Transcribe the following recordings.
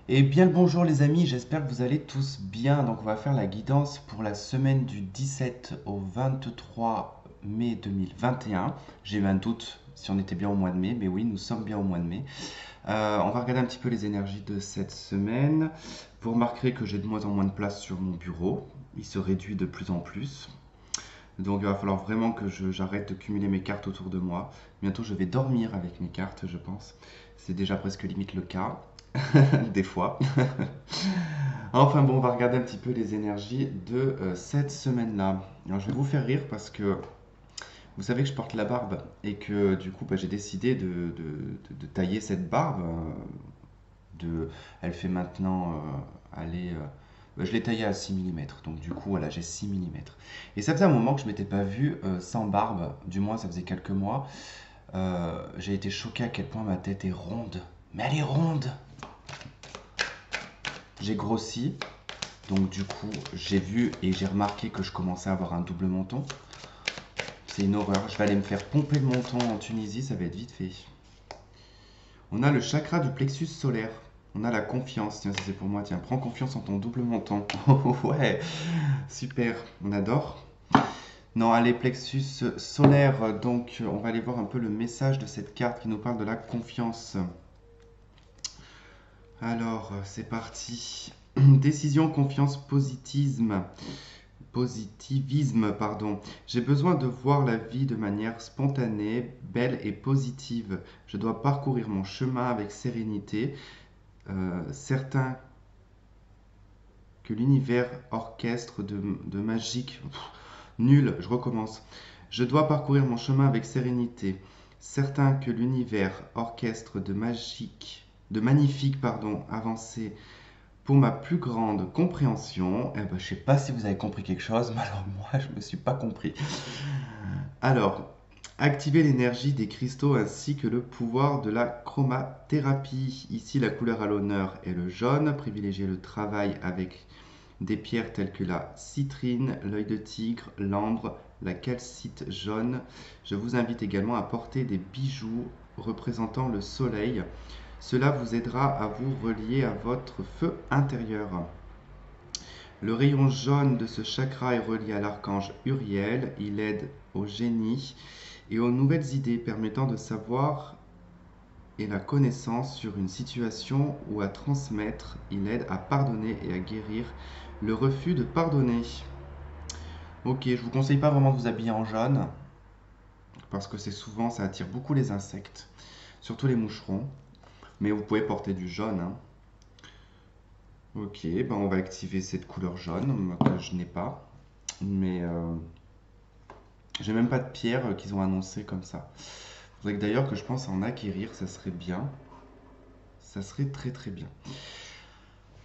Eh bien le bonjour les amis, j'espère que vous allez tous bien. Donc on va faire la guidance pour la semaine du 17 au 23 mai 2021. J'ai eu un doute si on était bien au mois de mai, mais oui, nous sommes bien au mois de mai. On va regarder un petit peu les énergies de cette semaine. Vous remarquerez que j'ai de moins en moins de place sur mon bureau. Il se réduit de plus en plus. Donc il va falloir vraiment que j'arrête de cumuler mes cartes autour de moi. Bientôt je vais dormir avec mes cartes, je pense. C'est déjà presque limite le cas, des fois. Enfin bon, on va regarder un petit peu les énergies de cette semaine-là. Alors je vais vous faire rire parce que vous savez que je porte la barbe et que du coup j'ai décidé de tailler cette barbe. Elle fait maintenant, je l'ai taillée à 6 mm, donc du coup voilà, j'ai 6 mm. Et ça faisait un moment que je m'étais pas vu sans barbe, du moins ça faisait quelques mois. J'ai été choqué à quel point ma tête est ronde. Mais elle est ronde. J'ai grossi, donc du coup, j'ai vu et j'ai remarqué que je commençais à avoir un double menton. C'est une horreur. Je vais aller me faire pomper le menton en Tunisie, ça va être vite fait. On a le chakra du plexus solaire. On a la confiance. Tiens, ça c'est pour moi. Tiens, prends confiance en ton double menton. Ouais, super. On adore. Non, allez, plexus solaire. Donc, on va aller voir un peu le message de cette carte qui nous parle de la confiance. Alors, c'est parti. Décision, confiance, positivisme, pardon. J'ai besoin de voir la vie de manière spontanée, belle et positive. Je dois parcourir mon chemin avec sérénité, certain que l'univers orchestre de magique. Nul, je recommence. Je dois parcourir mon chemin avec sérénité, certain que l'univers orchestre de magnifique, pardon, avancée. Pour ma plus grande compréhension, eh ben, je ne sais pas si vous avez compris quelque chose, mais alors moi, je ne me suis pas compris. Alors, activer l'énergie des cristaux ainsi que le pouvoir de la chromathérapie. Ici, la couleur à l'honneur est le jaune. Privilégiez le travail avec des pierres telles que la citrine, l'œil de tigre, l'ambre, la calcite jaune. Je vous invite également à porter des bijoux représentant le soleil. Cela vous aidera à vous relier à votre feu intérieur. Le rayon jaune de ce chakra est relié à l'archange Uriel. Il aide au génie et aux nouvelles idées permettant de savoir et la connaissance sur une situation ou à transmettre. Il aide à pardonner et à guérir le refus de pardonner. Ok, je vous conseille pas vraiment de vous habiller en jaune parce que c'est souvent ça attire beaucoup les insectes, surtout les moucherons. Mais vous pouvez porter du jaune, hein. Ok, ben on va activer cette couleur jaune que je n'ai pas. Mais j'ai même pas de pierre qu'ils ont annoncé comme ça. Faudrait que d'ailleurs que je pense à en acquérir, ça serait bien. Ça serait très très bien.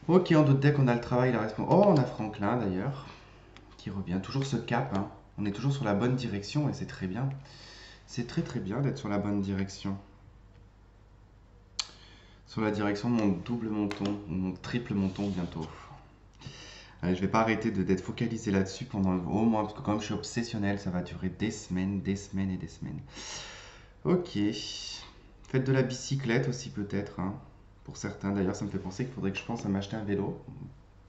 Ok, en d'autres decks, on a le travail, la responsabilité. Oh, on a Franklin d'ailleurs, qui revient. Toujours ce cap, hein. On est toujours sur la bonne direction et c'est très bien. C'est très très bien d'être sur la bonne direction. Sur la direction de mon double menton, ou mon triple menton bientôt. Allez, je vais pas arrêter d'être focalisé là-dessus pendant au moins, parce que comme je suis obsessionnel, ça va durer des semaines, des semaines et des semaines. Ok. Faites de la bicyclette aussi peut-être, hein. Pour certains d'ailleurs, ça me fait penser qu'il faudrait que je pense à m'acheter un vélo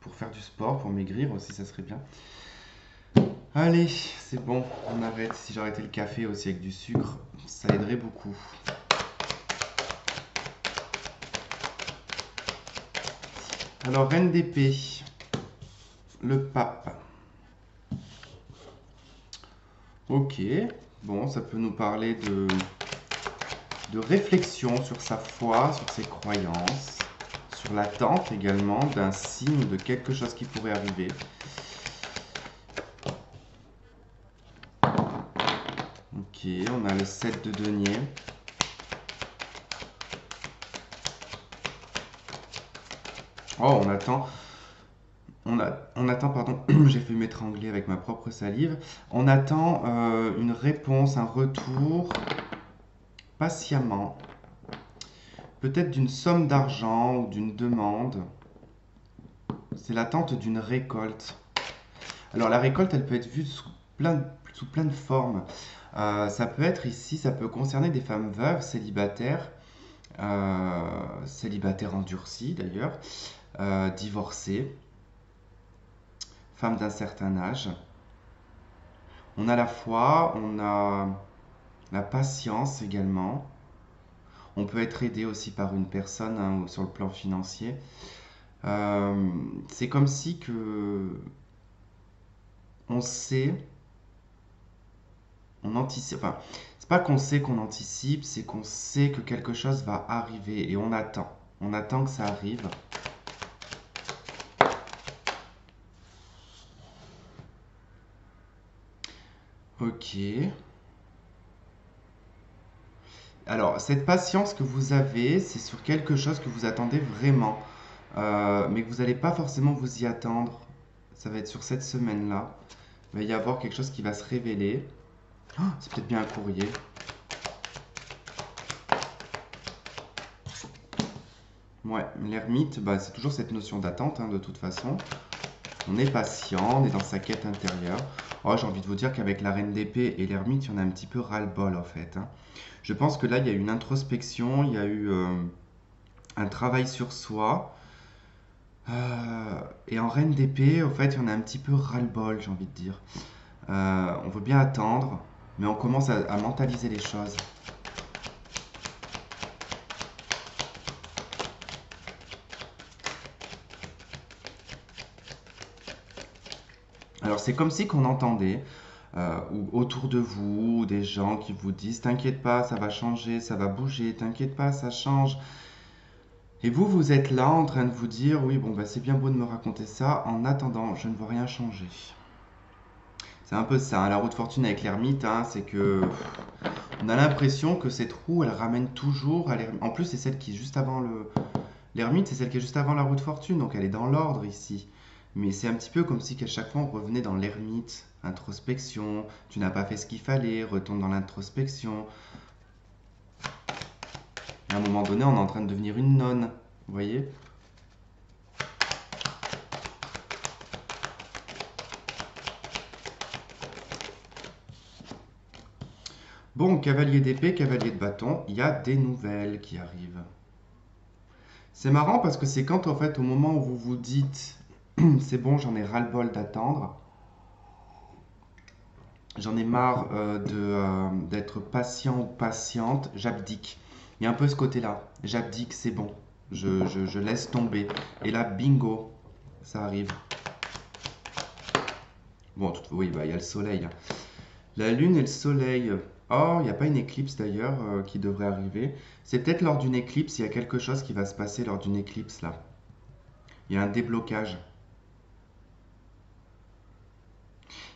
pour faire du sport, pour maigrir aussi, ça serait bien. Allez, c'est bon, on arrête. Si j'arrêtais le café aussi avec du sucre, ça aiderait beaucoup. Alors, reine d'épée, le pape. Ok, bon, ça peut nous parler de réflexion sur sa foi, sur ses croyances, sur l'attente également d'un signe de quelque chose qui pourrait arriver. Ok, on a le 7 de denier. Oh, on attend, pardon, j'ai fait m'étrangler avec ma propre salive. On attend une réponse, un retour, patiemment. Peut-être d'une somme d'argent ou d'une demande. C'est l'attente d'une récolte. Alors la récolte, elle peut être vue sous plein de formes. Ça peut être ici, ça peut concerner des femmes veuves, célibataires, célibataire endurci d'ailleurs, divorcé, femme d'un certain âge. On a la foi, on a la patience également. On peut être aidé aussi par une personne hein, sur le plan financier. Euh, c'est comme si que on sait, on anticipe. Enfin, c'est pas qu'on sait qu'on anticipe, c'est qu'on sait que quelque chose va arriver et on attend. On attend que ça arrive. Ok. Alors, cette patience que vous avez, c'est sur quelque chose que vous attendez vraiment, mais que vous n'allez pas forcément vous y attendre. Ça va être sur cette semaine-là. Il va y avoir quelque chose qui va se révéler. Oh, c'est peut-être bien un courrier. Ouais, l'ermite, bah, c'est toujours cette notion d'attente, hein, de toute façon. On est patient, on est dans sa quête intérieure. Oh, j'ai envie de vous dire qu'avec la reine d'épée et l'ermite, il y en a un petit peu ras-le-bol en fait, hein. Je pense que là, il y a eu une introspection, il y a eu un travail sur soi. Et en reine d'épée, en fait, il y en a un petit peu ras-le-bol, j'ai envie de dire. On veut bien attendre, mais on commence à mentaliser les choses. Alors c'est comme si qu'on entendait ou autour de vous des gens qui vous disent t'inquiète pas, ça va changer, ça va bouger, t'inquiète pas, ça change. Et vous, vous êtes là en train de vous dire oui, bon, bah, c'est bien beau de me raconter ça, en attendant, je ne vois rien changer. C'est un peu ça, hein, la roue de fortune avec l'ermite, hein, c'est que on a l'impression que cette roue, elle ramène toujours à l'ermite. En plus, c'est celle qui est juste avant le. L'ermite, c'est celle qui est juste avant la roue de fortune, donc elle est dans l'ordre ici. Mais c'est un petit peu comme si qu'à chaque fois on revenait dans l'ermite, introspection, tu n'as pas fait ce qu'il fallait, retourne dans l'introspection. À un moment donné, on est en train de devenir une nonne, vous voyez? Bon, cavalier d'épée, cavalier de bâton, il y a des nouvelles qui arrivent. C'est marrant parce que c'est quand en fait au moment où vous vous dites c'est bon, j'en ai ras-le-bol d'attendre, j'en ai marre d'être patient ou patiente, j'abdique. Il y a un peu ce côté-là, j'abdique, c'est bon, je laisse tomber. Et là, bingo, ça arrive. Bon, oui, bah, il y a le soleil, hein. La lune et le soleil. Oh, il n'y a pas une éclipse d'ailleurs qui devrait arriver. C'est peut-être lors d'une éclipse, il y a quelque chose qui va se passer lors d'une éclipse là. Il y a un déblocage.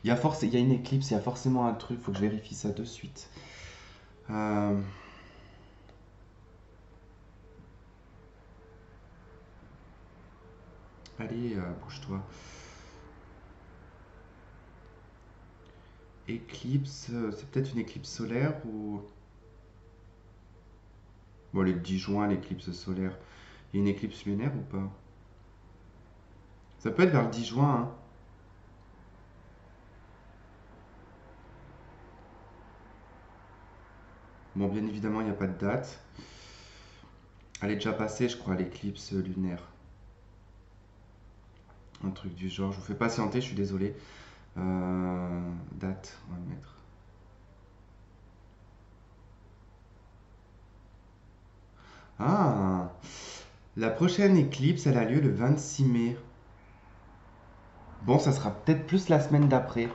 Il y a une éclipse, il y a forcément un truc, il faut que je vérifie ça de suite. Euh, Allez, bouge-toi. Éclipse, c'est peut-être une éclipse solaire ou. Bon, le 10 juin, l'éclipse solaire. Il y a une éclipse lunaire ou pas? Ça peut être vers le 10 juin, hein. Bon, bien évidemment, il n'y a pas de date. Elle est déjà passée, je crois, l'éclipse lunaire. Un truc du genre. Je vous fais patienter, je suis désolé. Date, on va mettre. Ah, la prochaine éclipse, elle a lieu le 26 mai. Bon, ça sera peut-être plus la semaine d'après.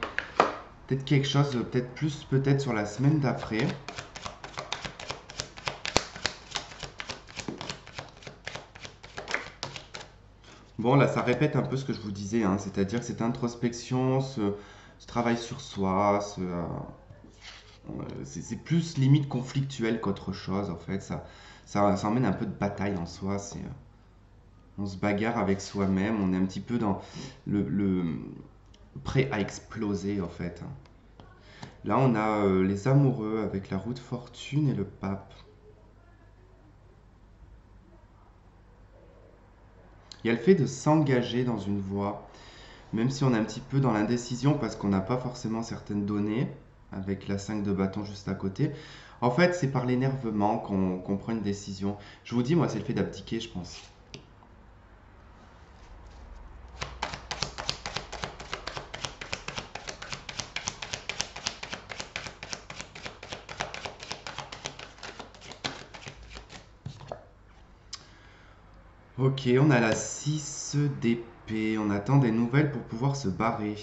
Peut-être quelque chose, peut-être plus, peut-être sur la semaine d'après. Bon, là, ça répète un peu ce que je vous disais, hein, c'est-à-dire que cette introspection, ce travail sur soi, c'est plus limite conflictuel qu'autre chose, en fait. Ça emmène un peu de bataille en soi. On se bagarre avec soi-même, on est un petit peu dans le prêt à exploser, en fait. Là, on a les amoureux avec la roue de fortune et le pape. Il y a le fait de s'engager dans une voie, même si on est un petit peu dans l'indécision parce qu'on n'a pas forcément certaines données, avec la 5 de bâton juste à côté. En fait, c'est par l'énervement qu'on prend une décision. Je vous dis, moi, c'est le fait d'abdiquer, je pense. Ok, on a la 6 d'épée. On attend des nouvelles pour pouvoir se barrer.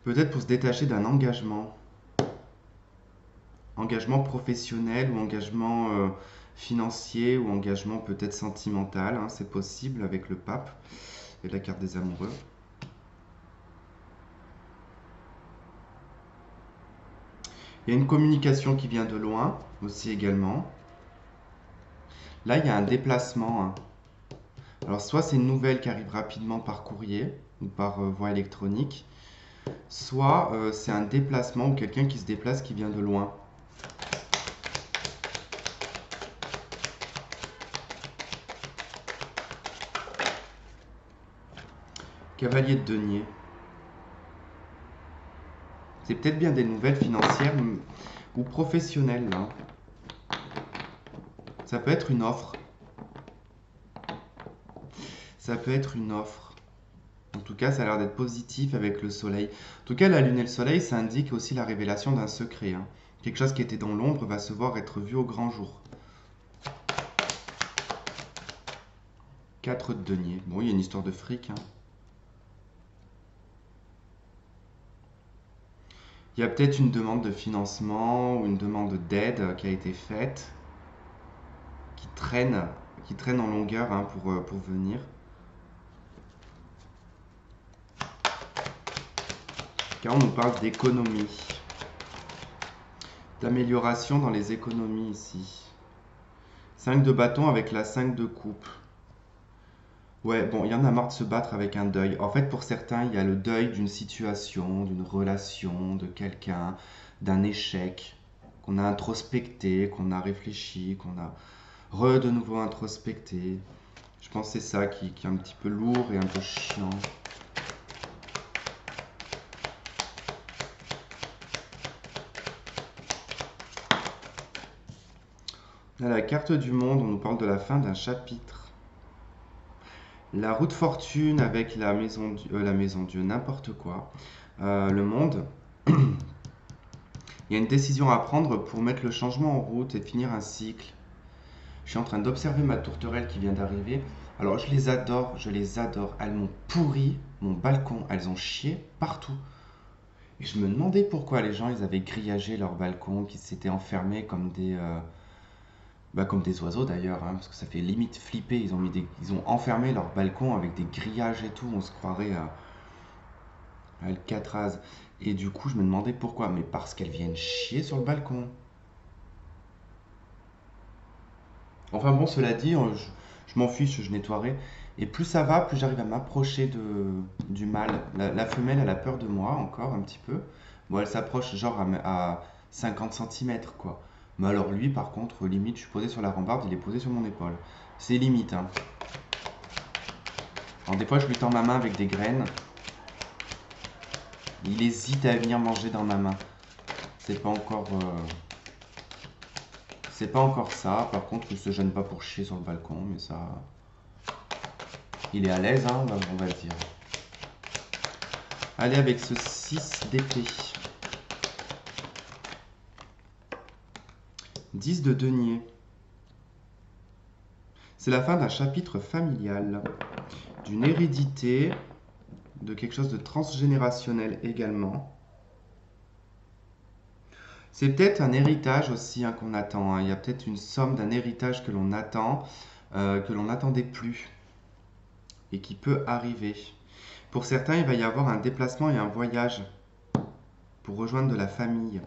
Peut-être pour se détacher d'un engagement. Engagement professionnel ou engagement financier ou engagement peut-être sentimental, hein, c'est possible avec le pape et la carte des amoureux. Il y a une communication qui vient de loin aussi également. Là, il y a un déplacement, hein. Alors, soit c'est une nouvelle qui arrive rapidement par courrier ou par voie électronique, soit c'est un déplacement ou quelqu'un qui se déplace qui vient de loin. Cavalier de denier. C'est peut-être bien des nouvelles financières ou professionnelles, là. Ça peut être une offre. Ça peut être une offre. En tout cas, ça a l'air d'être positif avec le soleil. En tout cas, la lune et le soleil, ça indique aussi la révélation d'un secret, hein. Quelque chose qui était dans l'ombre va se voir être vu au grand jour. 4 de denier. Bon, il y a une histoire de fric, hein. Il y a peut-être une demande de financement ou une demande d'aide qui a été faite, qui traîne, qui traîne en longueur, hein, pour venir. Car on nous parle d'économie, d'amélioration dans les économies ici. 5 de bâton avec la 5 de coupe. Ouais, bon, il y en a marre de se battre avec un deuil. En fait, pour certains, il y a le deuil d'une situation, d'une relation, de quelqu'un, d'un échec qu'on a introspecté, qu'on a réfléchi, qu'on a de nouveau introspecté. Je pense que c'est ça qui est un petit peu lourd et un peu chiant. À la carte du monde, on nous parle de la fin d'un chapitre. La roue de fortune avec la maison Dieu, n'importe quoi. Le monde. Il y a une décision à prendre pour mettre le changement en route et finir un cycle. Je suis en train d'observer ma tourterelle qui vient d'arriver. Alors je les adore, je les adore. Elles m'ont pourri mon balcon, elles ont chié partout. Et je me demandais pourquoi les gens ils avaient grillagé leur balcon, qu'ils s'étaient enfermés comme des oiseaux d'ailleurs, hein, parce que ça fait limite flipper. Ils ont enfermé leur balcon avec des grillages et tout. On se croirait à Alcatraz. Et du coup, je me demandais pourquoi. Mais parce qu'elles viennent chier sur le balcon. Enfin bon, cela dit, je m'en fiche, je nettoierai. Et plus ça va, plus j'arrive à m'approcher du mâle. La femelle, elle a peur de moi encore un petit peu. Bon, elle s'approche genre à 50 centimètres quoi. Mais alors lui, par contre, limite, je suis posé sur la rambarde, il est posé sur mon épaule. C'est limite, hein. Alors des fois, je lui tends ma main avec des graines. Il hésite à venir manger dans ma main. C'est pas encore... C'est pas encore ça. Par contre, il se gêne pas pour chier sur le balcon, mais ça... Il est à l'aise, hein, on va le dire. Allez, avec ce 6 d'épée. 10 de denier. C'est la fin d'un chapitre familial, d'une hérédité, de quelque chose de transgénérationnel également. C'est peut-être un héritage aussi, hein, qu'on attend, hein. Il y a peut-être une somme d'un héritage que l'on attend, que l'on n'attendait plus et qui peut arriver. Pour certains, il va y avoir un déplacement et un voyage pour rejoindre de la famille.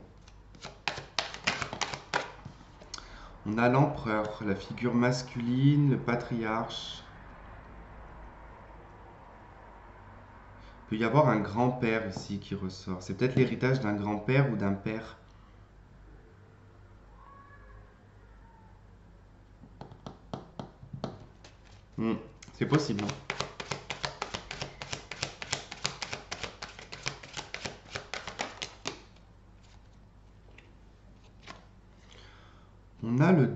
On a l'empereur, la figure masculine, le patriarche. Il peut y avoir un grand-père ici qui ressort. C'est peut-être l'héritage d'un grand-père ou d'un père. C'est possible, hein.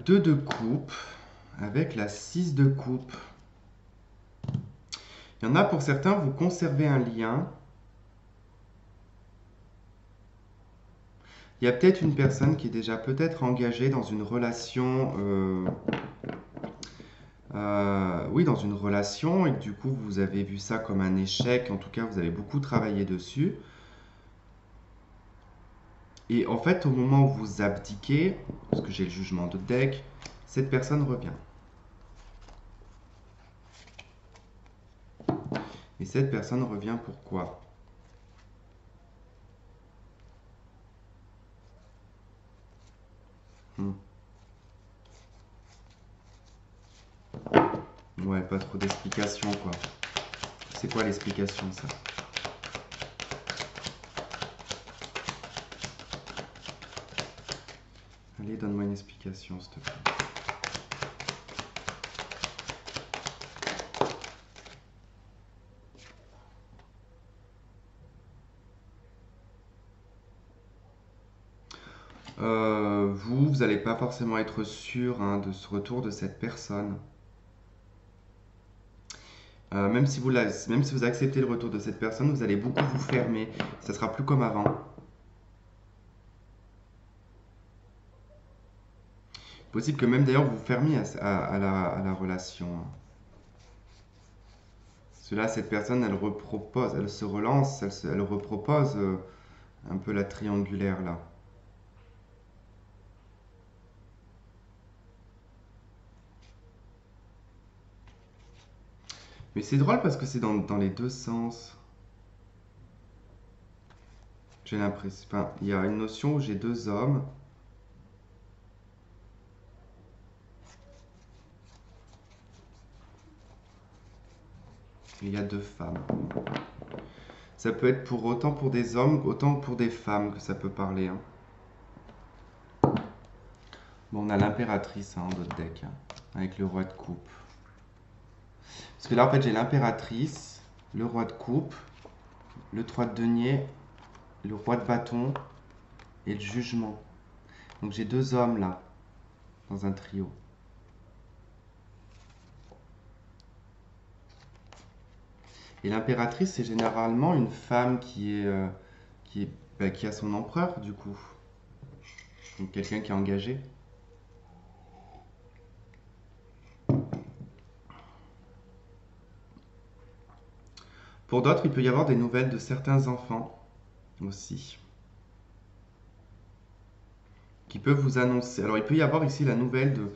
2 de coupe avec la 6 de coupe. Il y en a pour certains, vous conservez un lien. Il y a peut-être une personne qui est déjà peut-être engagée dans une relation, oui, dans une relation, et que du coup, vous avez vu ça comme un échec. En tout cas, vous avez beaucoup travaillé dessus. Et en fait, au moment où vous abdiquez, parce que j'ai le jugement de deck, cette personne revient. Et cette personne revient pourquoi? Ouais, pas trop d'explications, quoi. C'est quoi l'explication, ça? Allez, donne-moi une explication, s'il te plaît. Vous n'allez pas forcément être sûr hein, de ce retour de cette personne. Même si vous acceptez le retour de cette personne, vous allez beaucoup vous fermer. Ça sera plus comme avant. Possible que même d'ailleurs vous vous fermiez à la relation. Hein. Parce que là, cette personne, elle repropose, elle se relance, elle repropose un peu la triangulaire là. Mais c'est drôle parce que c'est dans les deux sens. J'ai l'impression. Enfin, il y a une notion où j'ai deux hommes. Et il y a deux femmes. Ça peut être pour autant pour des hommes, autant pour des femmes que ça peut parler. Hein. Bon, on a l'impératrice hein, dans notre deck, hein, avec le roi de coupe. Parce que là, en fait, j'ai l'impératrice, le roi de coupe, le 3 de denier, le roi de bâton et le jugement. Donc j'ai deux hommes là, dans un trio. Et l'impératrice, c'est généralement une femme qui a son empereur, du coup. Donc quelqu'un qui est engagé. Pour d'autres, il peut y avoir des nouvelles de certains enfants aussi. Qui peuvent vous annoncer. Alors il peut y avoir ici la nouvelle de...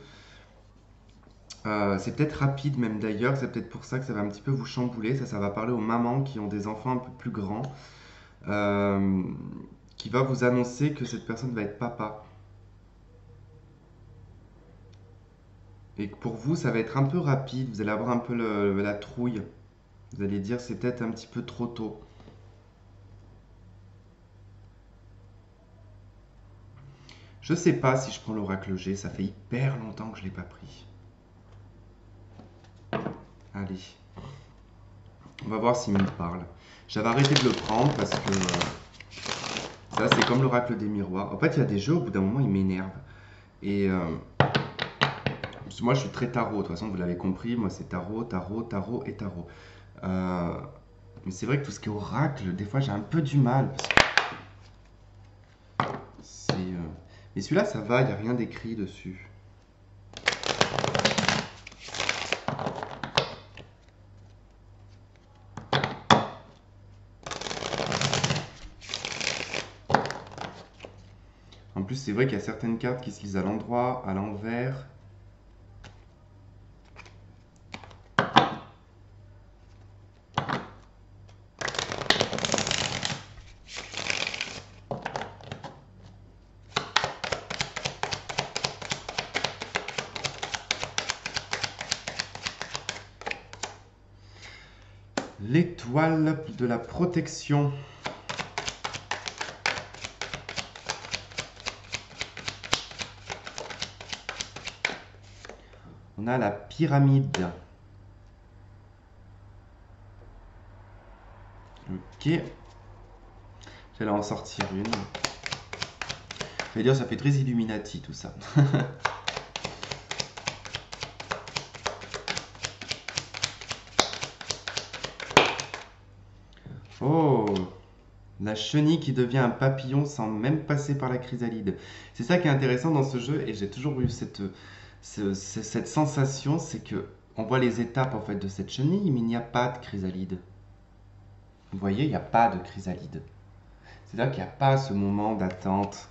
c'est peut-être rapide même d'ailleurs, c'est peut-être pour ça que ça va un petit peu vous chambouler. Ça va parler aux mamans qui ont des enfants un peu plus grands. Qui va vous annoncer que cette personne va être papa. Et que pour vous, ça va être un peu rapide, vous allez avoir un peu la trouille. Vous allez dire c'est peut-être un petit peu trop tôt. Je sais pas si je prends l'oracle G, ça fait hyper longtemps que je l'ai pas pris. Allez. On va voir s'il me parle. J'avais arrêté de le prendre parce que ça c'est comme l'oracle des miroirs. En fait, il y a des jeux, au bout d'un moment, ils m'énervent. Et parce que moi, je suis très tarot. De toute façon, vous l'avez compris, moi c'est tarot, tarot, tarot et tarot. Mais c'est vrai que tout ce qui est oracle, des fois j'ai un peu du mal. Mais celui-là, ça va, il n'y a rien d'écrit dessus. En plus, c'est vrai qu'il y a certaines cartes qui se lisent à l'endroit, à l'envers. L'étoile de la protection. On a la pyramide. Ok. J'allais en sortir une. Je vais dire, ça fait très Illuminati tout ça. Oh, la chenille qui devient un papillon sans même passer par la chrysalide. C'est ça qui est intéressant dans ce jeu et j'ai toujours eu cette sensation, c'est que on voit les étapes en fait de cette chenille, mais il n'y a pas de chrysalide. Vous voyez, il n'y a pas de chrysalide. C'est-à-dire qu'il n'y a pas ce moment d'attente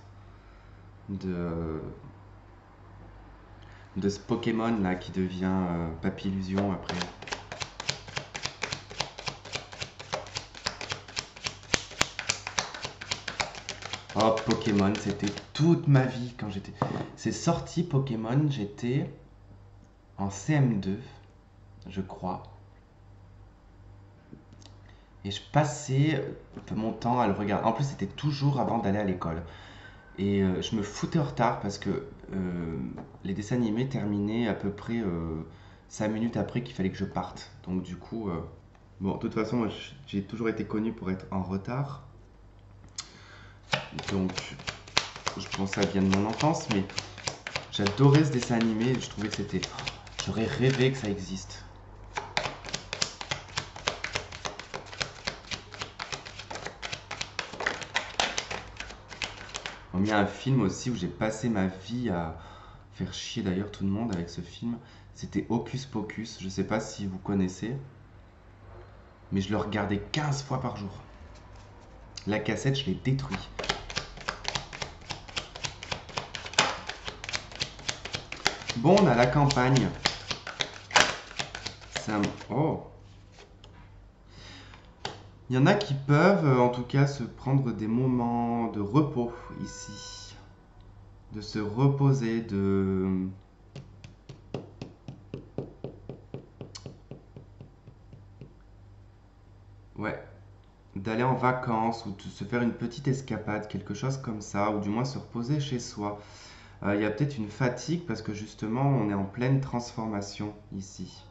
de, de ce Pokémon là qui devient Papillusion après. Oh, Pokémon, c'était toute ma vie quand j'étais. C'est sorti Pokémon, j'étais en CM2, je crois. Et je passais mon temps à le regarder. En plus, c'était toujours avant d'aller à l'école. Et je me foutais en retard parce que les dessins animés terminaient à peu près 5 minutes après qu'il fallait que je parte. Donc du coup, bon, de toute façon, moi, j'ai toujours été connu pour être en retard. Donc je pense que ça vient de mon enfance, mais j'adorais ce dessin animé. Je trouvais que c'était... J'aurais rêvé que ça existe. On a mis un film aussi où j'ai passé ma vie à faire chier d'ailleurs tout le monde avec ce film. C'était Hocus Pocus. Je sais pas si vous connaissez, mais je le regardais 15 fois par jour. La cassette, je l'ai détruite. Bon, on a la campagne. Un... Oh. Il y en a qui peuvent, en tout cas, se prendre des moments de repos ici. De se reposer, de... Ouais, d'aller en vacances ou de se faire une petite escapade, quelque chose comme ça, ou du moins se reposer chez soi. Il y a peut-être une fatigue parce que justement on est en pleine transformation ici.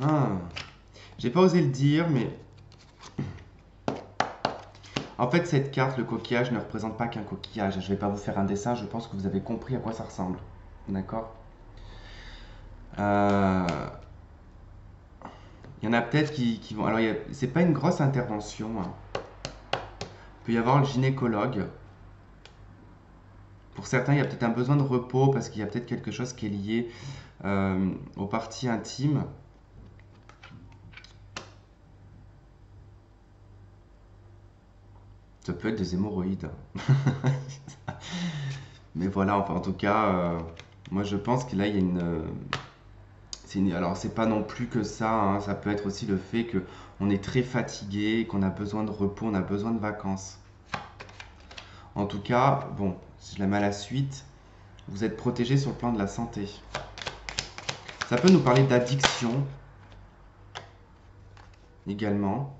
Ah, j'ai pas osé le dire, mais en fait cette carte, le coquillage, ne représente pas qu'un coquillage. Je vais pas vous faire un dessin, je pense que vous avez compris à quoi ça ressemble. D'accord. Euh, Il y en a peut-être qui vont. Alors, c'est pas une grosse intervention, hein. Il peut y avoir le gynécologue. Pour certains, il y a peut-être un besoin de repos parce qu'il y a peut-être quelque chose qui est lié aux parties intimes. Ça peut être des hémorroïdes. Mais voilà, enfin, en tout cas, moi je pense que là, il y a alors, c'est pas non plus que ça, hein. Ça peut être aussi le fait que on est très fatigué, qu'on a besoin de repos, on a besoin de vacances. En tout cas, bon, si je la mets à la suite, vous êtes protégé sur le plan de la santé. Ça peut nous parler d'addiction également.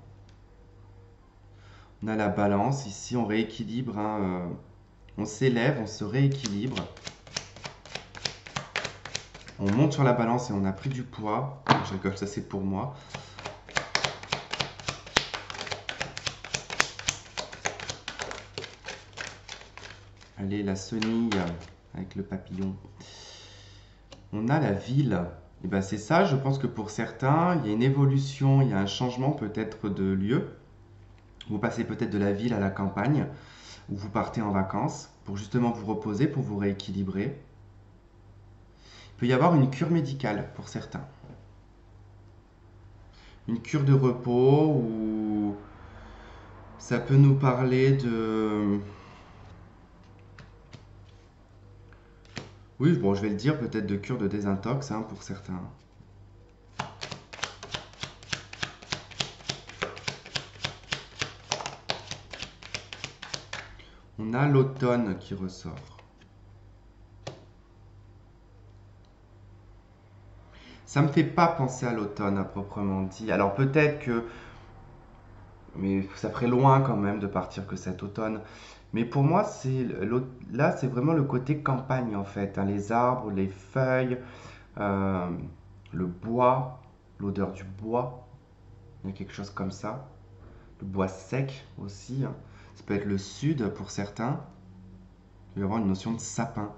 On a la balance, ici on rééquilibre, hein, on s'élève, on se rééquilibre. On monte sur la balance et on a pris du poids. Je rigole, ça c'est pour moi. Allez, la chenille avec le papillon. On a la ville. Et ben c'est ça, je pense que pour certains, il y a une évolution, il y a un changement peut-être de lieu. Vous passez peut-être de la ville à la campagne, ou vous partez en vacances pour justement vous reposer, pour vous rééquilibrer. Il peut y avoir une cure médicale pour certains. Une cure de repos ou ça peut nous parler de... Oui, bon, je vais le dire, peut-être de cure de désintox hein, pour certains. On a l'automne qui ressort. Ça me fait pas penser à l'automne à proprement dit. Alors peut-être que, mais ça ferait loin quand même de partir que cet automne. Mais pour moi, là, c'est vraiment le côté campagne en fait, hein. Les arbres, les feuilles, euh, le bois, l'odeur du bois. Il y a quelque chose comme ça. Le bois sec aussi, hein. Ça peut être le sud pour certains. Il va y avoir une notion de sapin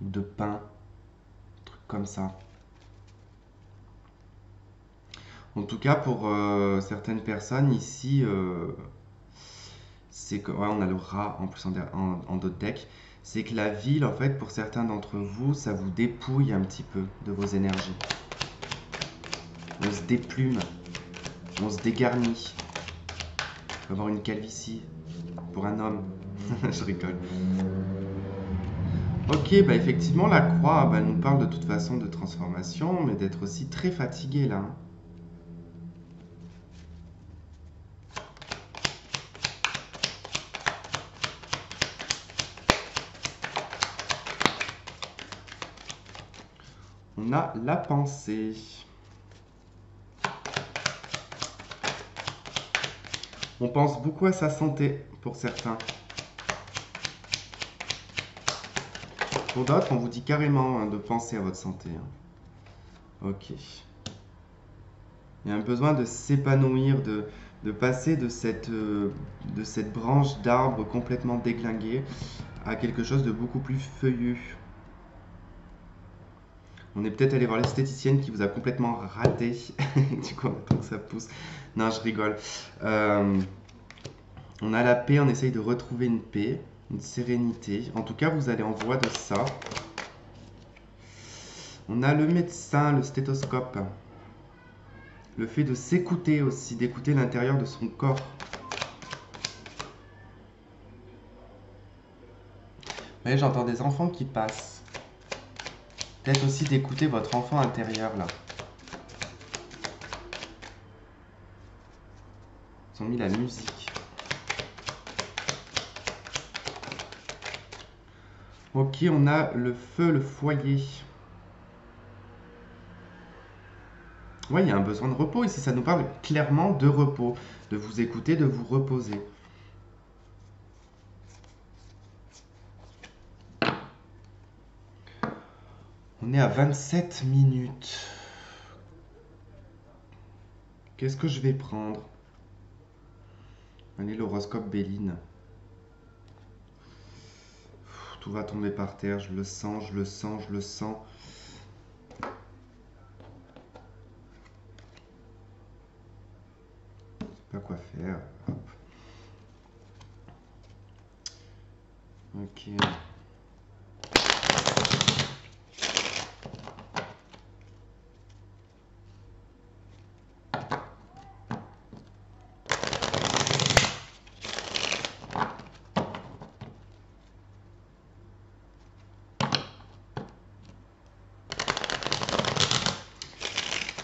ou de pin, un truc comme ça. En tout cas, pour certaines personnes ici, c'est que ouais, on a le rat en plus en d'autres decks. C'est que la ville, en fait, pour certains d'entre vous, ça vous dépouille un petit peu de vos énergies. On se déplume, on se dégarnit. On va avoir une calvitie pour un homme. Je rigole. Ok, bah effectivement, la croix, bah, elle nous parle de toute façon de transformation, mais d'être aussi très fatigué là, hein. On a la pensée. On pense beaucoup à sa santé pour certains. Pour d'autres, on vous dit carrément hein, de penser à votre santé, hein. Ok. Il y a un besoin de s'épanouir, de passer de cette branche d'arbre complètement déglinguée à quelque chose de beaucoup plus feuillu. On est peut-être allé voir l'esthéticienne qui vous a complètement raté. Du coup, on attend que ça pousse. Non, je rigole. Euh, on a la paix, on essaye de retrouver une paix, une sérénité. En tout cas, vous allez en voie de ça. On a le médecin, le stéthoscope. Le fait de s'écouter aussi, d'écouter l'intérieur de son corps. Vous voyez, j'entends des enfants qui passent. Peut-être aussi d'écouter votre enfant intérieur là. Ils ont mis la musique. Ok, on a le feu, le foyer. Ouais, il y a un besoin de repos ici. Ça nous parle clairement de repos, de vous écouter, de vous reposer. On est à 27 minutes. Qu'est-ce que je vais prendre? Allez, l'horoscope Béline. Tout va tomber par terre, je le sens, je le sens, je le sens. Je sais pas quoi faire. Hop. Ok.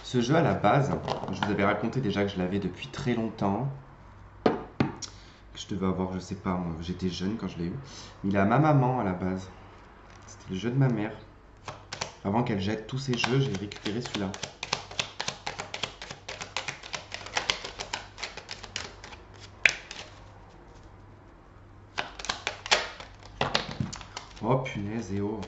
Ce jeu à la base, je vous avais raconté déjà que je l'avais depuis très longtemps. Que je devais avoir, je sais pas, moi, j'étais jeune quand je l'ai eu. Il est à ma maman à la base. C'était le jeu de ma mère. Avant qu'elle jette tous ses jeux, j'ai récupéré celui-là. Oh punaise et oh.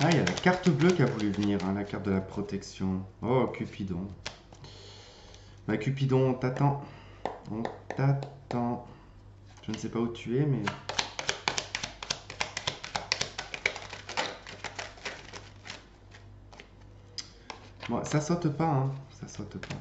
Ah, il y a la carte bleue qui a voulu venir, hein, la carte de la protection. Oh, Cupidon. Bah, Cupidon, on t'attend. On t'attend. Je ne sais pas où tu es, mais... Bon, ça saute pas, hein. Ça saute pas.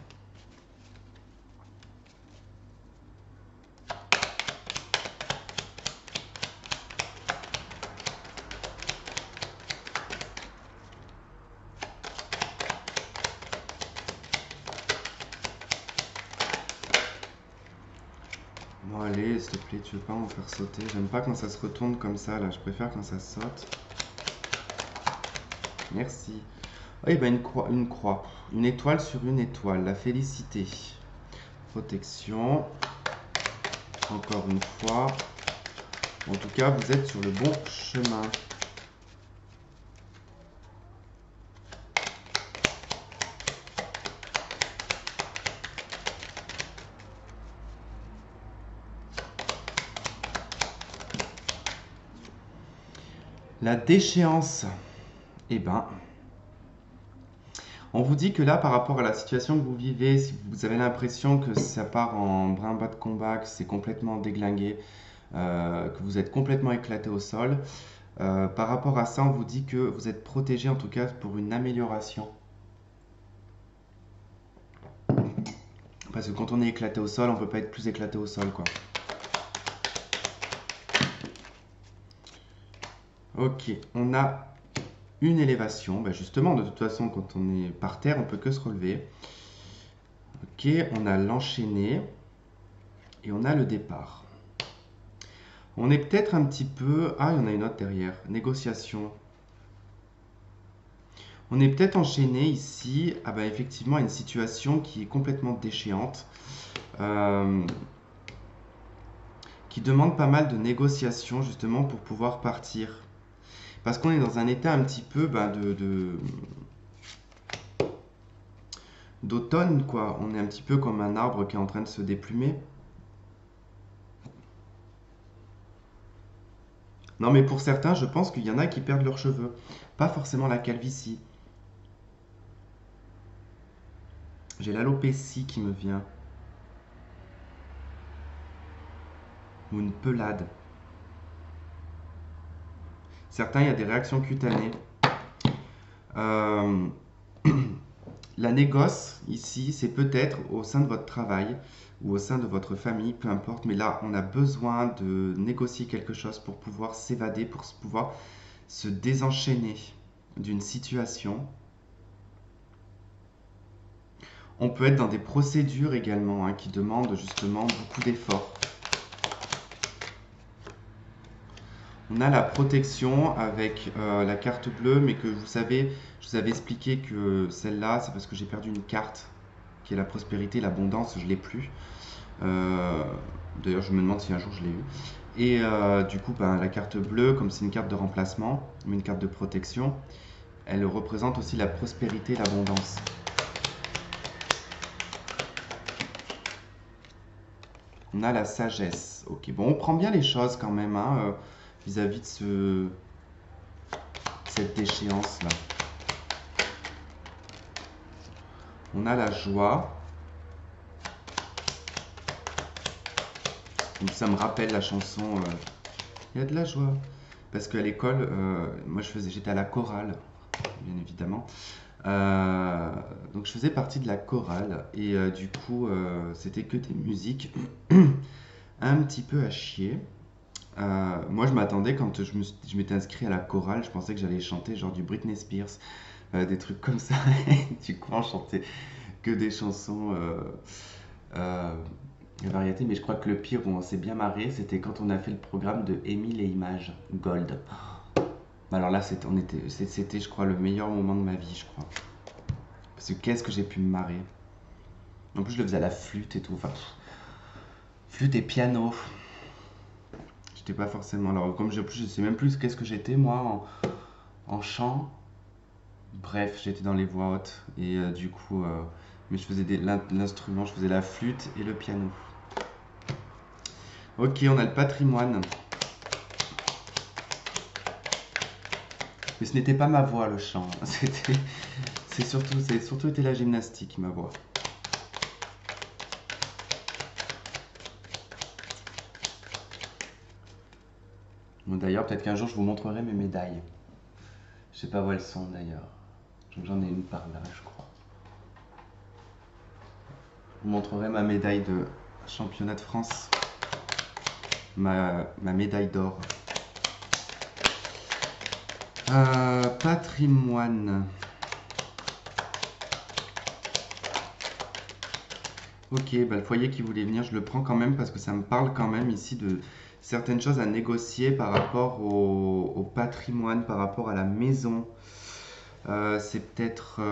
Bon, allez, s'il te plaît, tu veux pas en faire sauter? J'aime pas quand ça se retourne comme ça, là. Je préfère quand ça saute. Merci. Oui, ben une croix. Une étoile sur une étoile. La félicité. Protection. Encore une fois. En tout cas, vous êtes sur le bon chemin. La déchéance. Eh ben, on vous dit que là, par rapport à la situation que vous vivez, si vous avez l'impression que ça part en brin-bas de combat, que c'est complètement déglingué, que vous êtes complètement éclaté au sol, par rapport à ça, on vous dit que vous êtes protégé en tout cas pour une amélioration. Parce que quand on est éclaté au sol, on ne peut pas être plus éclaté au sol, quoi. Ok, on a une élévation. Bah justement, de toute façon, quand on est par terre, on peut que se relever. Ok, on a l'enchaîné et on a le départ. On est peut-être un petit peu... Ah, il y en a une autre derrière. Négociation. On est peut-être enchaîné ici, ah bah effectivement, à une situation qui est complètement déchéante, euh, qui demande pas mal de négociations justement pour pouvoir partir. Parce qu'on est dans un état un petit peu d'automne, quoi. On est un petit peu comme un arbre qui est en train de se déplumer. Non, mais pour certains, je pense qu'il y en a qui perdent leurs cheveux. Pas forcément la calvitie. J'ai l'alopécie qui me vient. Ou une pelade. Certains, il y a des réactions cutanées. Euh, La négoce, ici, c'est peut-être au sein de votre travail ou au sein de votre famille, peu importe, mais là, on a besoin de négocier quelque chose pour pouvoir s'évader, pour pouvoir se désenchaîner d'une situation. On peut être dans des procédures également qui demandent justement beaucoup d'efforts. On a la protection avec la carte bleue, mais que vous savez, je vous avais expliqué que celle-là, c'est parce que j'ai perdu une carte qui est la prospérité, l'abondance, je ne l'ai plus. Euh, D'ailleurs, je me demande si un jour je l'ai eu. Et du coup, ben, la carte bleue, comme c'est une carte de remplacement, mais une carte de protection, elle représente aussi la prospérité, l'abondance. On a la sagesse. Ok, bon, on prend bien les choses quand même, vis-à-vis de cette déchéance-là. On a la joie. Donc ça me rappelle la chanson Il y a de la joie. Parce qu'à l'école, moi j'étais à la chorale, bien évidemment. Donc je faisais partie de la chorale et du coup c'était que des musiques un petit peu à chier. Moi je m'attendais quand je m'étais inscrit à la chorale, je pensais que j'allais chanter genre du Britney Spears, des trucs comme ça. Du coup on chantait que des chansons euh, variété, mais je crois que le pire où on s'est bien marré, c'était quand on a fait le programme de Émile et Images Gold. Alors là, c'était, je crois, le meilleur moment de ma vie, je crois. Parce que qu'est-ce que j'ai pu me marrer. En plus, je le faisais à la flûte et tout. Enfin, flûte et piano. J'étais pas forcément. Alors, comme je sais même plus qu'est-ce que j'étais, moi, en chant. Bref, j'étais dans les voix hautes. Et du coup, mais je faisais l'instrument, je faisais la flûte et le piano. Ok, on a le patrimoine. Mais ce n'était pas ma voix, le chant. C'est surtout été la gymnastique, ma voix. Bon, d'ailleurs, peut-être qu'un jour, je vous montrerai mes médailles. Je sais pas où elles sont, d'ailleurs. J'en ai une par là, je crois. Je vous montrerai ma médaille de championnat de France. Ma médaille d'or. Patrimoine. Ok, bah, le foyer qui voulait venir, je le prends quand même parce que ça me parle quand même ici de certaines choses à négocier par rapport au patrimoine, par rapport à la maison. C'est peut-être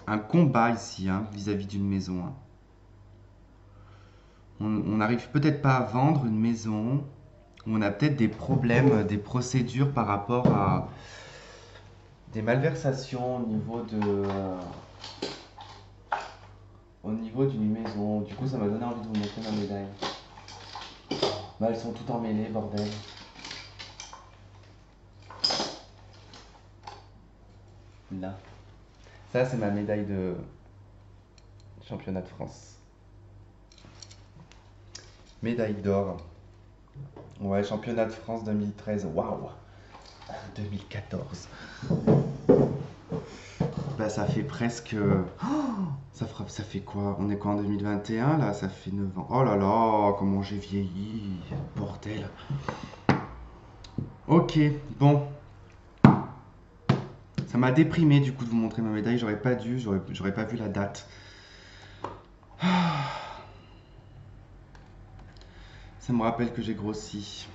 un combat ici vis-à-vis d'une maison. On n'arrive peut-être pas à vendre une maison. On a peut-être des problèmes, des procédures par rapport à des malversations au niveau d'une maison. Du coup, ça m'a donné envie de vous montrer ma médaille. Bah, elles sont toutes emmêlées, bordel. Là. Ça, c'est ma médaille de championnat de France. Médaille d'or. Ouais, championnat de France 2013. Waouh! 2014. Bah, ça fait presque. Ça fait quoi? On est quoi en 2021 là? Ça fait 9 ans. Oh là là, comment j'ai vieilli. Bordel. Ok, bon. Ça m'a déprimé du coup de vous montrer ma médaille. J'aurais pas dû, j'aurais pas vu la date. Ça me rappelle que j'ai grossi.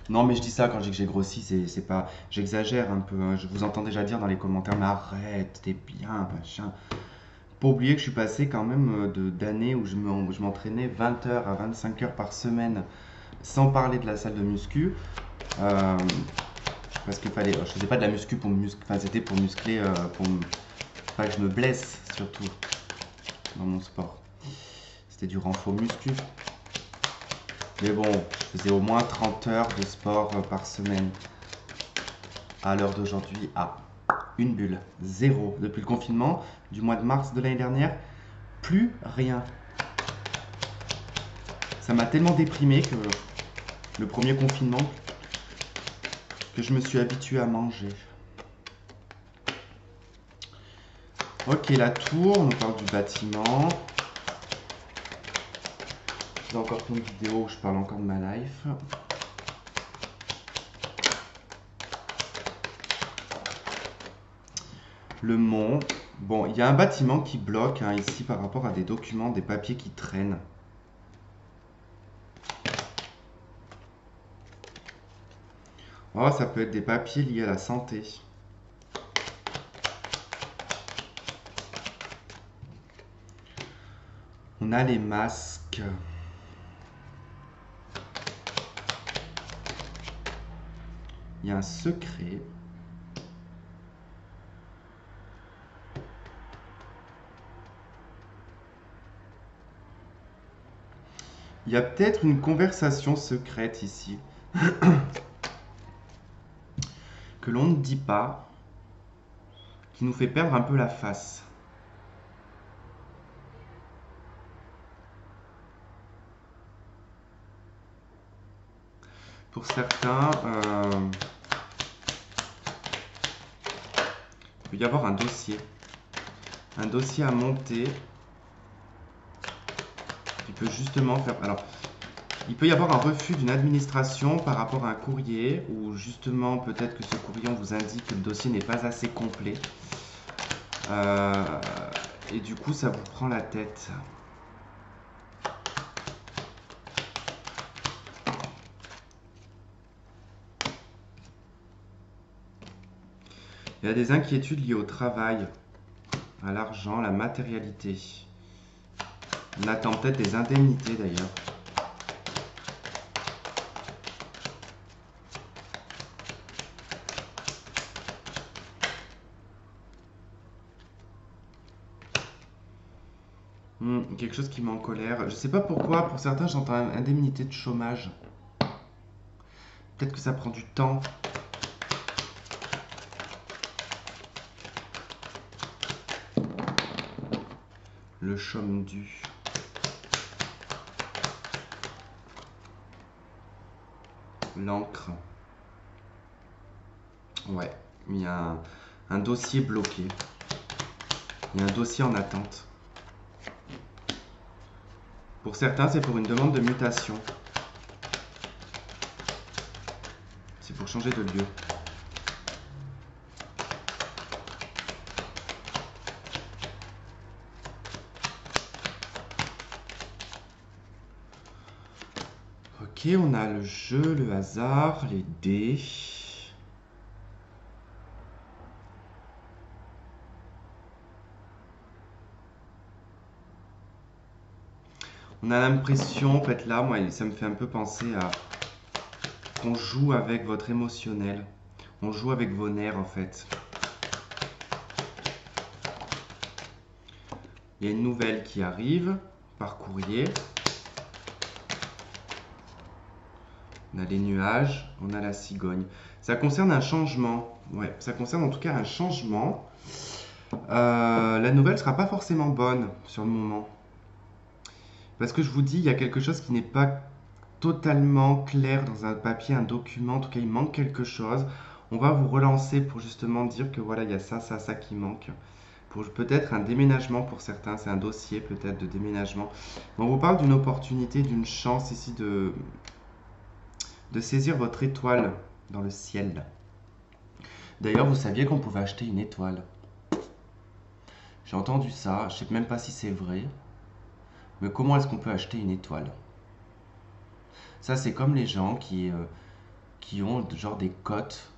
Non, mais je dis ça quand je dis que j'ai grossi, c'est pas. J'exagère un peu, hein. Je vous entends déjà dire dans les commentaires, mais arrête, t'es bien, machin. Pas oublier que je suis passé quand même d'années où je m'entraînais 20 heures à 25 heures par semaine, sans parler de la salle de muscu. euh, parce qu'il fallait. Je faisais pas de la muscu pour me muscler. Enfin, c'était pour muscler, pas que je me blesse, surtout, dans mon sport. C'était du renfort muscu. Mais bon, je faisais au moins 30 heures de sport par semaine. À l'heure d'aujourd'hui, une bulle, zéro. Depuis le confinement du mois de mars de l'année dernière, plus rien. Ça m'a tellement déprimé que le premier confinement, que je me suis habitué à manger. Ok, la tour, on nous parle du bâtiment. J'ai encore fait une vidéo où je parle encore de ma life. Le mont. Bon, il y a un bâtiment qui bloque hein, ici par rapport à des documents, des papiers qui traînent. Oh, ça peut être des papiers liés à la santé. On a les masques. Il y a un secret. Il y a peut-être une conversation secrète ici que l'on ne dit pas, qui nous fait perdre un peu la face. Pour certains, il peut y avoir un dossier à monter qui peut justement faire. Alors, il peut y avoir un refus d'une administration par rapport à un courrier, ou justement peut-être que ce courrier on vous indique que le dossier n'est pas assez complet. Euh, et du coup, ça vous prend la tête. Il y a des inquiétudes liées au travail, à l'argent, la matérialité. On attend peut-être des indemnités d'ailleurs. Quelque chose qui met en colère. Je sais pas pourquoi, pour certains j'entends indemnité de chômage. Peut-être que ça prend du temps. Le chôme dû. L'encre. Ouais, il y a un dossier bloqué. Il y a un dossier en attente. Pour certains, c'est pour une demande de mutation. C'est pour changer de lieu. Ok, on a le jeu, le hasard, les dés. On a l'impression, en fait là, moi, ça me fait un peu penser à qu'on joue avec votre émotionnel. On joue avec vos nerfs en fait. Il y a une nouvelle qui arrive par courrier. On a les nuages, on a la cigogne. Ça concerne un changement. Ouais, ça concerne en tout cas un changement. La nouvelle sera pas forcément bonne sur le moment. Parce que je vous dis, il y a quelque chose qui n'est pas totalement clair dans un papier, un document. En tout cas, il manque quelque chose. On va vous relancer pour justement dire que voilà, il y a ça, ça, ça qui manque. Pour peut-être un déménagement pour certains, c'est un dossier peut-être de déménagement. On vous parle d'une opportunité, d'une chance ici de saisir votre étoile dans le ciel. D'ailleurs, vous saviez qu'on pouvait acheter une étoile. J'ai entendu ça, je ne sais même pas si c'est vrai, mais comment est-ce qu'on peut acheter une étoile? Ça, c'est comme les gens qui ont genre des côtes,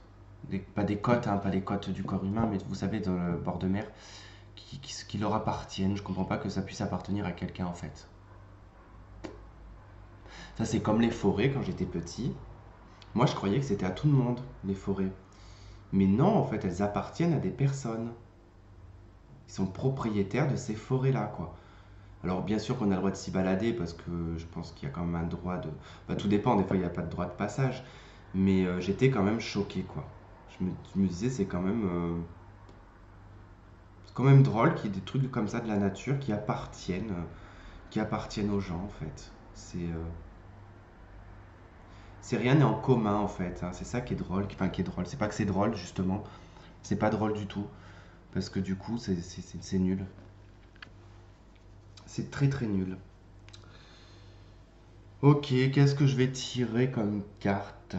pas des côtes, hein, pas les côtes du corps humain, mais vous savez, dans le bord de mer, qui leur appartiennent. Je comprends pas que ça puisse appartenir à quelqu'un en fait. Ça, c'est comme les forêts quand j'étais petit. Moi, je croyais que c'était à tout le monde, les forêts. Mais non, en fait, elles appartiennent à des personnes. Ils sont propriétaires de ces forêts-là, quoi. Alors, bien sûr qu'on a le droit de s'y balader parce que je pense qu'il y a quand même un droit de. Bah, tout dépend, des fois, il n'y a pas de droit de passage. Mais j'étais quand même choqué, quoi. Je me disais, c'est quand même drôle qu'il y ait des trucs comme ça de la nature qui appartiennent aux gens, en fait. C'est rien n'est en commun, en fait, hein. C'est ça qui est drôle, enfin, qui est drôle. C'est pas que c'est drôle, justement. C'est pas drôle du tout. Parce que du coup, c'est nul. C'est très très nul. Ok, qu'est-ce que je vais tirer comme carte?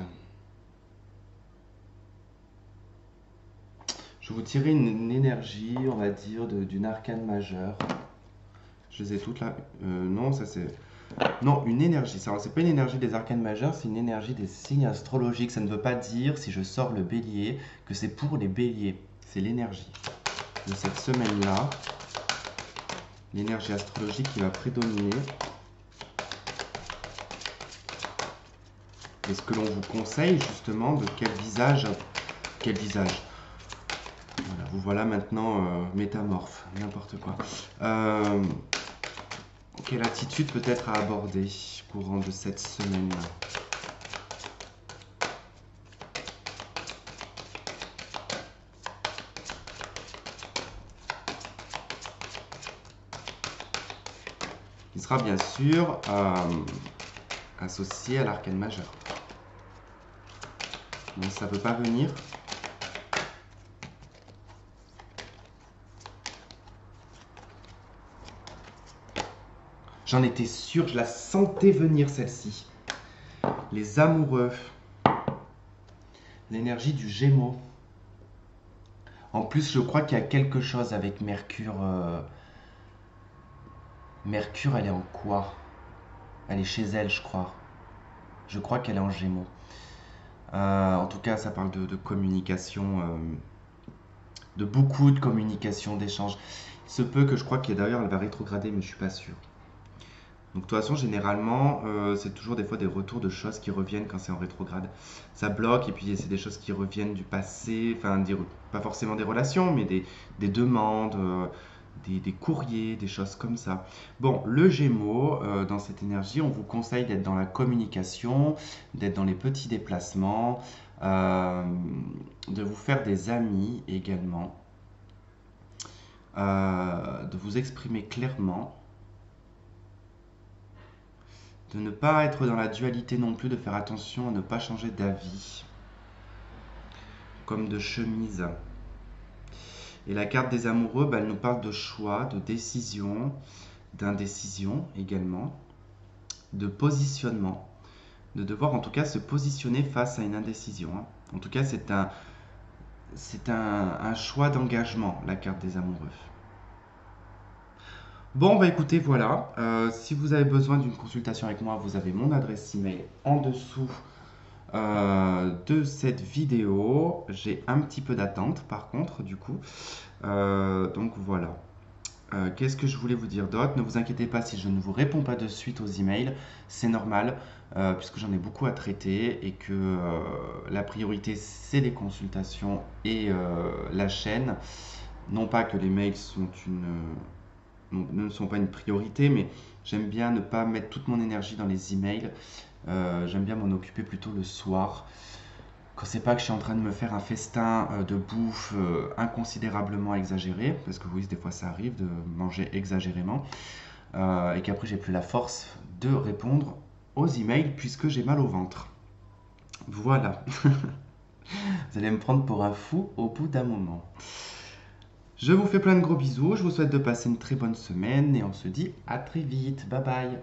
Je vais vous tirer une énergie, on va dire, d'une arcane majeure. Je les ai toutes là. Non, ça c'est. Non, une énergie. Ça, c'est pas une énergie des arcanes majeures, c'est une énergie des signes astrologiques. Ça ne veut pas dire, si je sors le bélier, que c'est pour les béliers. C'est l'énergie de cette semaine-là. L'énergie astrologique qui va prédominer. Et ce que l'on vous conseille justement, de quel visage. Quel visage? Voilà, vous voilà maintenant métamorphe, n'importe quoi. Quelle attitude peut-être à aborder courant de cette semaine? Il sera bien sûr associé à l'arcane majeur. Mais ça ne peut pas venir. J'en étais sûr, je la sentais venir celle-ci. Les amoureux. L'énergie du Gémeaux. En plus, je crois qu'il y a quelque chose avec Mercure. Mercure, elle est en quoi? Elle est chez elle, je crois. Je crois qu'elle est en Gémeaux. En tout cas, ça parle de communication, de beaucoup de communication, d'échanges. Il se peut que je crois qu'elle d'ailleurs elle va rétrograder, mais je suis pas sûr. Donc de toute façon, généralement, c'est toujours des fois des retours de choses qui reviennent quand c'est en rétrograde. Ça bloque et puis c'est des choses qui reviennent du passé, enfin pas forcément des relations, mais des demandes, des courriers, des choses comme ça. Bon, le Gémeaux, dans cette énergie, on vous conseille d'être dans la communication, d'être dans les petits déplacements, de vous faire des amis également, de vous exprimer clairement, de ne pas être dans la dualité non plus, de faire attention à ne pas changer d'avis, comme de chemise. Et la carte des amoureux, bah, elle nous parle de choix, de décision, d'indécision également, de positionnement, de devoir en tout cas se positionner face à une indécision, hein. En tout cas, c'est un choix d'engagement, la carte des amoureux. Bon, bah écoutez, voilà. Si vous avez besoin d'une consultation avec moi, vous avez mon adresse email en dessous de cette vidéo. J'ai un petit peu d'attente par contre, du coup. Donc voilà. Qu'est-ce que je voulais vous dire d'autre? Ne vous inquiétez pas si je ne vous réponds pas de suite aux emails, c'est normal, puisque j'en ai beaucoup à traiter et que la priorité c'est les consultations et la chaîne. Non pas que les mails sont ne sont pas une priorité, mais j'aime bien ne pas mettre toute mon énergie dans les emails. J'aime bien m'en occuper plutôt le soir. Quand c'est pas que je suis en train de me faire un festin de bouffe inconsidérablement exagéré, parce que oui, des fois ça arrive de manger exagérément, et qu'après j'ai plus la force de répondre aux emails puisque j'ai mal au ventre. Voilà, vous allez me prendre pour un fou au bout d'un moment. Je vous fais plein de gros bisous, je vous souhaite de passer une très bonne semaine et on se dit à très vite. Bye bye.